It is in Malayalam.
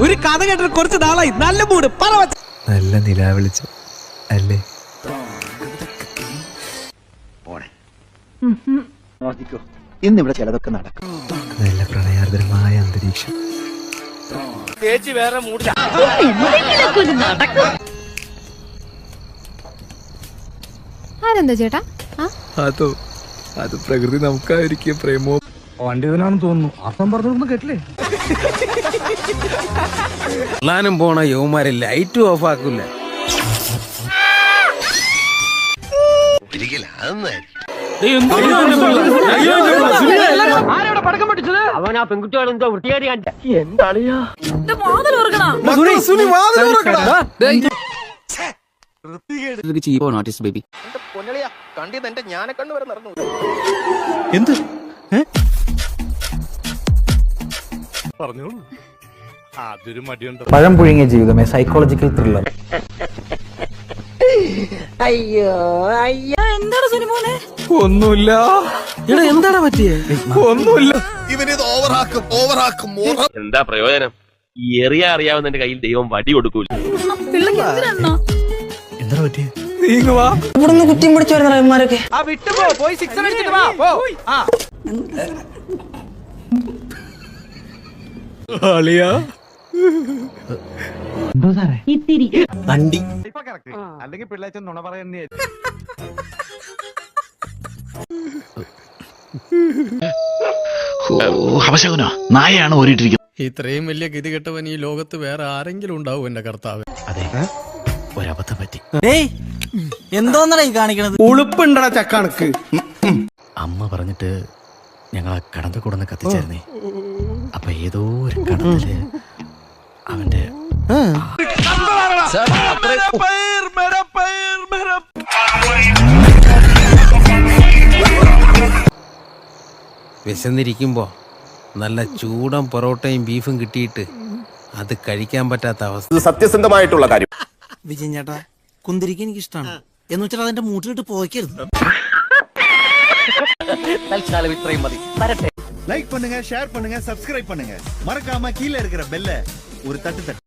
ഒരു കഥ കേട്ടിട്ട് കുറച്ച് നാളായി. നല്ല മൂട് പറ. നല്ല നിലാവിളിച്ച അല്ലേ? ഇന്നിവിടെ ചിലതൊക്കെ നടക്കും. നല്ല പ്രണയാർദ്രമായ അന്തരീക്ഷം. അതെന്താ ചേട്ടാ? അതോ അത് പ്രകൃതി നമുക്കായിരിക്കും പ്രേമോ. വണ്ടിവനാണെന്ന് തോന്നുന്നു. അർത്ഥം പറഞ്ഞൊന്നും കേട്ടില്ലേ? എല്ലാനും പോണ യൗമാരെ ലൈറ്റ് ഓഫ് ആക്കൂല. അവൻ ആ പെൺകുട്ടികൾ എന്തോ വൃത്തിയാടി കണ്ട. എന്ത് പറഞ്ഞോളൂ. അതൊരു മടിയുണ്ട്. പഴം പുഴുങ്ങിയ ജീവിതമേ സൈക്കോളജിക്കൽ ത്രില്ലർ. ഒന്നുമില്ല. എടാ എന്താടാ പറ്റിയേ? ഒന്നുമില്ല. എന്താ പ്രയോജനം? ഈ എറിയ അറിയാവുന്നതിന്റെ കയ്യിൽ ദൈവം വടി കൊടുക്കൂല. എന്താ പറ്റിയ? നീങ്ങുവാ. ഇവിടുന്ന് കുറ്റിയും പിടിച്ചു വരുന്ന റഹ്മാനൊക്കെ. പോയി 6 അടിച്ചിട്ട് വാ. പോ. ആളിയാ വണ്ടി അല്ലെങ്കിൽ പിള്ളേച്ചൻ നുണ പറയുന്നേ. അവശകുനോ നായയാണ് ഓരിട്ടിരിക്കുന്നത്. ഇത്രയും വലിയ ഗതികെട്ടവൻ ഈ ലോകത്ത് വേറെ ആരെങ്കിലും ഉണ്ടാവും എന്റെ കർത്താവ്. അതെ, ഒരബദ്ധം പറ്റി. എന്തോന്നാ ഈ കാണിക്കണത്? ഉളുപ്പുണ്ടടാ ചക്കണക്ക്. അമ്മ പറഞ്ഞിട്ട് ഞങ്ങൾ കടന്ത കൊടുന്ന് കത്തിച്ചായിരുന്നേ. അപ്പൊ ഏതോ ഒരു കടത്തില് അവന്റെ വിശന്നിരിക്കുമ്പോ നല്ല ചൂടൻ പൊറോട്ടയും ബീഫും കിട്ടിയിട്ട് അത് കഴിക്കാൻ പറ്റാത്ത അവസ്ഥ. സത്യസന്ധമായിട്ടുള്ള കാര്യം. വിജയൻ ചേട്ടാ, കുന്തിരിക്ക് എനിക്ക് ഇഷ്ടമാണ്. എന്ന് വെച്ചാൽ അതിന്റെ മൂട്ടിലിട്ട് പോയിക്കരുത്. തൽക്കാലം ഇത്രയും മതി. വരട്ടെ. லைக் பண்ணுங்க, ஷேர் பண்ணுங்க, சப்ஸ்கிரைப் பண்ணுங்க. மறக்காம கீழே இருக்கிற பெல்ல ஒரு தட்டு தட்டு.